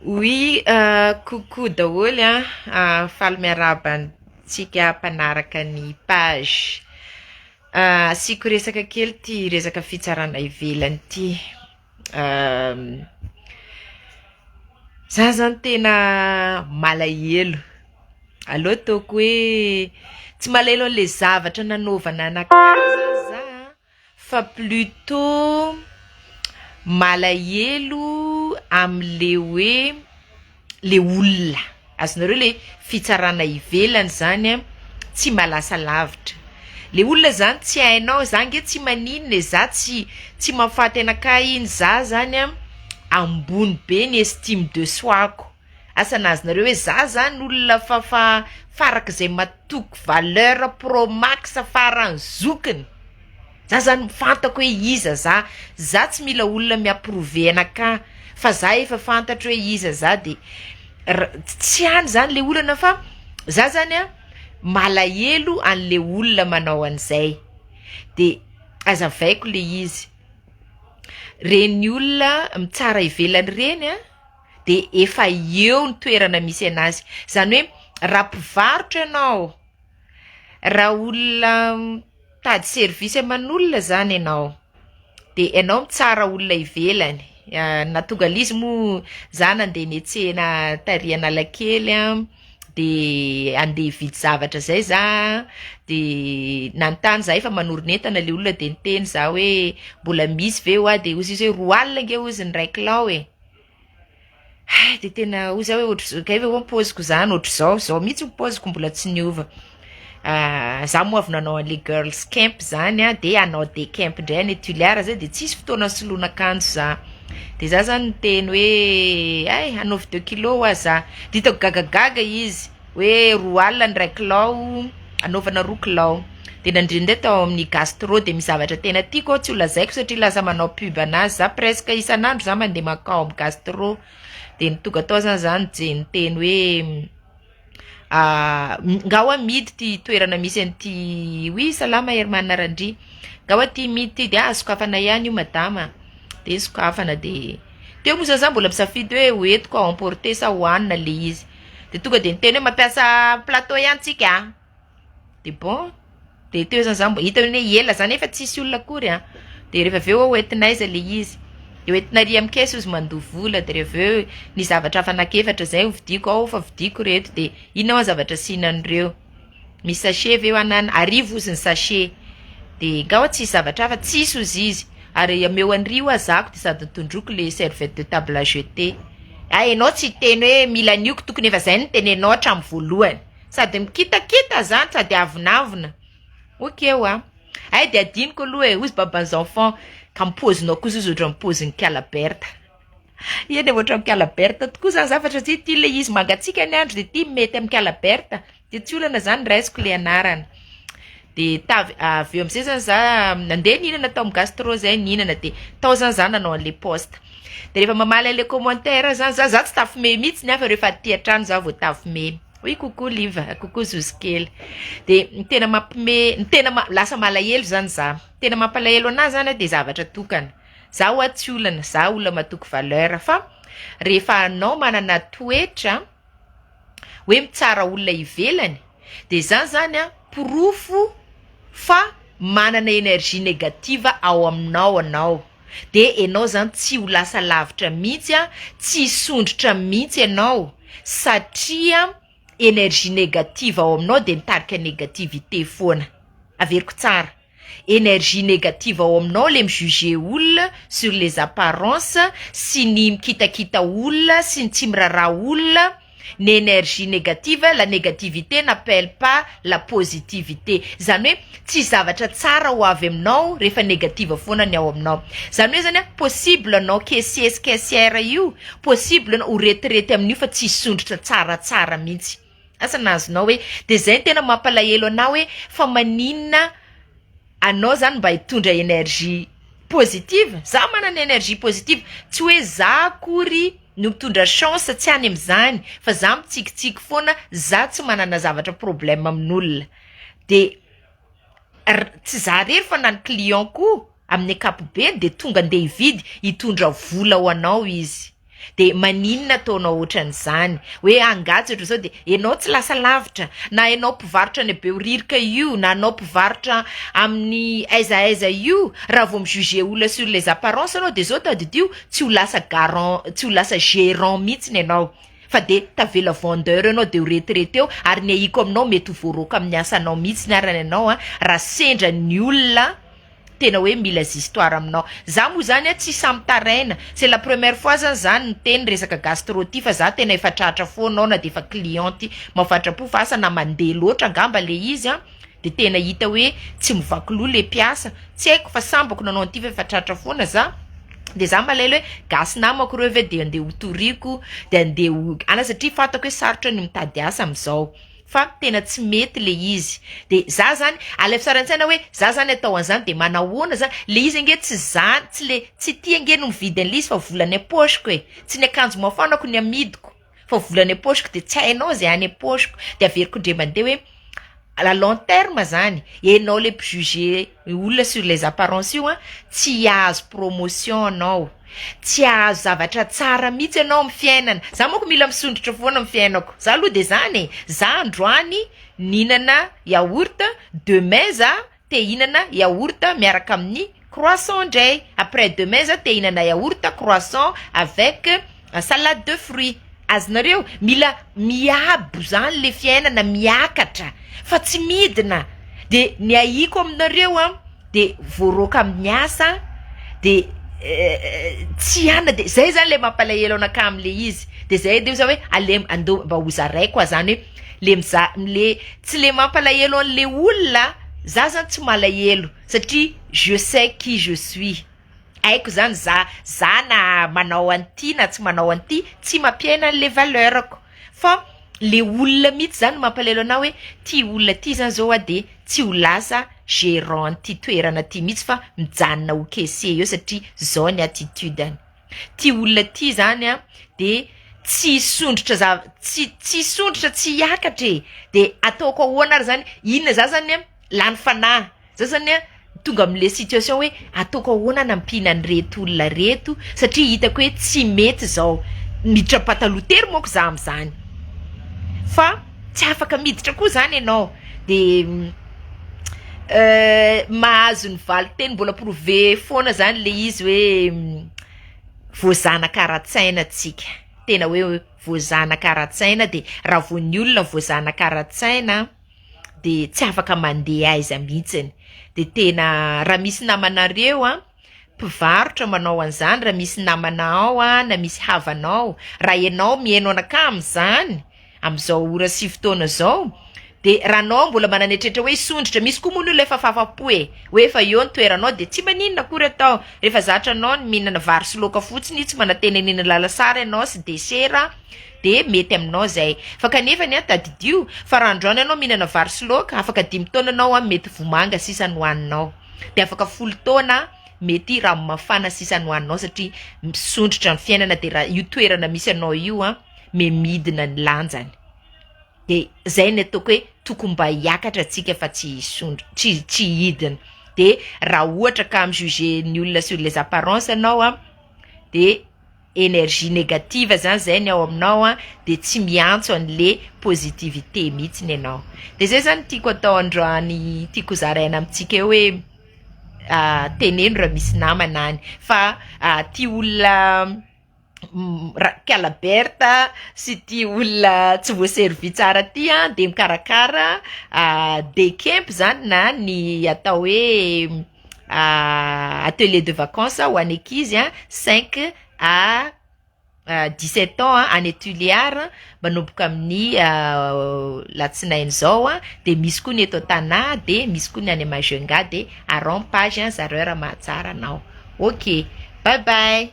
Oui, coucou daholo faly miarabantsika mpanaraka ny page. Asiko resaka kely ty resaka fitsarana ivelany ty. Za zany tena malahelo. Aleo ataoko hoe tsy malahelo an'le zavatra nanaovana anakahy za fa plutôt malahelo am'le hoe le olona. Azonareo le fitsarana ivelany zany tsy malasa lavitra. Le olona zany tsy hainao, za nge tsy maninona za tsy mahafaty anakahy iny, za zany ambony be ny estime de soi-ko. Asa nazonareo hoe za zany olona farak'izay matoky valeur pro max farany zokiny. Za zany fantako hoe iza za tsy mila olona miapprouver anakahy fa za efa fantatro hoe iza za de tsy hany zany le olana fa za zany malahelo an'le olona manao an'izay. De azavaiko le izy. Reny olona mitsara ivelany reny de efa eo ny toerana misy anazy. Zany hoe raha mpivarotra ianao, raha olona tady service aman'olona zany ianao, de ianao mitsara olona ivelany. Nahatonga l'izy moa za nandeha niantsena taria Analakely de andeha hividy zavatra zay za, de nanontany za efa manoronentana le olona de niteny za hoe mbola misy ve oa, de ozy izy hoe 4 alina nge ozy ny 1 kilao e. De tena ozy hoe ohatry kay ve hoe paoziko zany ohatr'izao mihitsy ny paoziko mbola tsy niova. Za moa avy nanao an'le girls camp zany de anao de camp ndray any Tuiliara zay de tsisy fotoana soloina akanjo za. De za zany niteny hoe anaovy 2 kilao oa za. De hitako gagagaga izy hoe 4 alina ny 1 kilao, anaovana 2 kilao. De nandrindray tao amin'ny gastro de mizavatra tena tiako tsy ho lazaiko satria lasa manao pub anazy za presque isan'andro za mandeha makao amin'ny gastro. De nitonga tao zany je niteny hoe ngaho amidy ty toerana misy an'ty oui salama Hermanina Randry, ngaho ty midy ty de sokafana ihany io madama. De sokafana de teo moa za mbola misafidy hoe hoentiko emporter sa hoanina le izy. De tonga de niteny hoe mampiasa plateau ihany tsika. De bon, de teo za mbo hita hoe ela zany efa tsisy olona akory de rehefa aveo hoentinaiza le izy. De hoentinary amin'ny caisse izy mandoha vola de rehefa aveo ny zavatra fanakefatra zay vidiko fa vidiko reto de inona zavatra sinan'ireo. Misy sachet veo anana 10 ozy ny sachet. De ngaho tsisy zavatra hafa tsisy ozy izy. Ary ameo an'rivo azako de sady tondroko le serviette de table à jeter. Enao tsy teny hoe mila nioko tokony efa zay nitenenao hatramin'ny voalohany. Sady mikitakita zany sady avinavina. Ok oa. De adiniko aloha ozy baban's enfants ka mipozinao kosa izy ohatran'ny poziny Calaberta. Eny ohatran'ny Calaberta tokoa zany zavatra tsy ty le izy mangatsika ny andro de ty mety amin'ny Calaberta. De tsy olana zany raisiko le anarany. De aveo am'zay zany za nandeha nihinana tao amin'ny gastro zay nihinana de tao zany nanao an'le poste. De rehefa mamaly an'le commentaire zany za tsy tafime mihitsy ny afa rehefa aty antrano za vao tafime. Oui, coucou Liva, coucou Zouzkely. De tena lasa malahelo zany za. Tena mampalahelo anazy zany de zavatra tokana. Za oa tsy olana, za olona matoky valeur fa rehefa anao manana toetra hoe mitsara olona ivelany de zany porofo fa manana énergie négative ao aminao anao. De enao zany tsy ho lasa lavitra mihitsy tsy hisondrotra mihitsy enao satria énergie négative ao aminao de mitarika négativité foana. Averiko tsara. Énergie négative ao aminao le mijuger olona sur les apparences sy ny mikitakita olona sy ny tsy mirara olona. L'énergie négative, la négativité n'appelle pas la positivité. Zany hoe tsy zavatra tsara ho avy aminao rehefa négative foana ny ao aminao. Zany hoe zany possible anao caissière io, possible ho retirety amin'io fa tsy hisondrotra tsaratsara mihitsy. Asa nazonao hoe de zay tena mampalahelo anao hoe fa maninona anao zany mba hitondra énergie positive. Za manana énergie positive, tsy hoe za akory no mitondra chance tsy any am'zany fa za mitsikitsiky foana, za tsy manana zavatra problème amin'olona. De tsy za rery fa na ny client ko amin'ny ankapobeny de tonga andeha hividy hitondra vola ho anao izy. de maninona ataonao ohatran'izany hoe angatsy ohatra zao de ianao tsy lasa lavitra na ianao mpivarotra ny Beoririka io na anao mpivarotra amin'ny aiza io raha vao mijuger olona sur les apparences anao de zao tadidio tsy ho lasa garant tsy ho lasa gérant mihitsiny ianao fa de tavela vendeur ianao de ho retraité eo ary ny ahiko aminao mety ho voaroaka amin'ny asanao mihitsy ny arany ianao raha sendra ny olona tena hoe mila histoire aminao za moa zany tsy samitaraina c'est la première fois zany ny teny resaka gastro ty fa za tena efa tratra foanao na de efa clienty mafatra-po fa asa na mandeha loatra angamba le izy de tena hita hoe tsy mivaky loha le mpiasa tsy haiko fa sambako nanao an'ity fa efa tratra foana za de za malay hoe gasy namako reo ve de andeha ho toriko de andeha ho ana satria fatako hoe sarotra ny mitady asa am'izao fa tena tsy mety le izy de za zany alef saran-tsaina hoe za zany atao an'izany de manahoana zany le izy ange tsy zany tsy tia ange no mividy an'le izy fa volany aposhiko e tsy ny akanjo mafanako ny amidiko fa volany aposhiko de tsy hainao zay any aposhiko de averiko ndre mandeha hoe à long terme zany enao le mpijuger olona sur les apparences io tsy azo promotion anao tsy azo zavatra tsara mihitsy ianao amin'ny fiainana za moko mila misondrotra foana amin'ny fiainako za aloha de zany za androany ninana yaourt demain za te hinana yaourt miaraka amin'ny croissant ndray après demain za te hinana yaourt croissant avec salade de fruits azonareo mila miabo zany le fiainana miakatra fa tsy midina de ny ahiko aminareo de voaroaka amin'ny asa de tsy ana de zay zany le mampalahelo anaka am'le izy de zay de za hoe ale ando mba hozaray koa zany hoe le tsy le mampalahelo an'le olona za zany tsy malahelo satria je sais qui je suis aiko zany za na manao an'ity na tsy manao an'ity tsy mampiaina an'le valeurako fa le olona mihitsy zany mampalahelo anao hoe ty olona ty zany zao de tsy ho lasa gérant ty toerana ty mihitsy fa mijanona ho caissier eo satria zao ny attitude-any ty olona ty zany de tsy sondrotra tsy sondrotra tsy hiakatra de ataoko ahoana ary zany inona za zany lany fanahy za zany tonga am'le situation hoe ataoko ahoana nampina ny reto olona reto satria hitako hoe tsy mety zao miditra pataloha tery monko za am'izany fa tsy afaka miditra koa zany ianao de mahazo ny valo teny mbola prouvé foana zany le izy hoe voazana karatsaina tsika tena hoe voazana karatsaina de raha vo ny olona voazana karatsaina de tsy afaka mandeha aiza mihitsiny de tena raha misy namanareo mpivarotra manao an'izany raha misy namanao na misy havanao raha ianao mihaino anakamy zany am'izao ora sy fotoana zao de raha anao mbola mananetretra hoe sondrotra misy koa moa ny olona efa fafapo hoe efa eo ny toeranao de tsy maninona akory atao rehefa zatra anao ny mihinana vary sy laoka fotsiny tsy manantenenina lalasara ianao sy desera de mety aminao zay fa kanefany tadidio fa raha androany ianao mihinana vary sy laoka afaka 5 taona anao mety vomanga sisa nohaninao de afaka 10 taona mety rano mafana sisa nohaninao satria misondrotra ny fiainana de raha io toerana misy anao io memidina ny lanjany de zay ny ataoko hoe tokony mba hiakatra atsika fa tsy hidina de raha ohatra ka mijuger ny olona sur les apparences anao de énergie négative zany zay ny ao aminao de tsy miantso an'le positivité mihitsy ianao de zay zany tiako atao androany tiako zaraina amitsika eo hoe teneno raha misy namana any fa ty olona Calaberta sy ty olona tsy voaservi tsara ty de mikarakara day camp zany na ny atao hoe atelier de vacances ho an'ny ankizy 5 à 17 ans any Tuléar manomboka amin'ny latsinainy zao de misy koa ny eto Tana de misy koa ny any Majunga de arrond page zareo raha mahatsara anao. Ok, bye bye.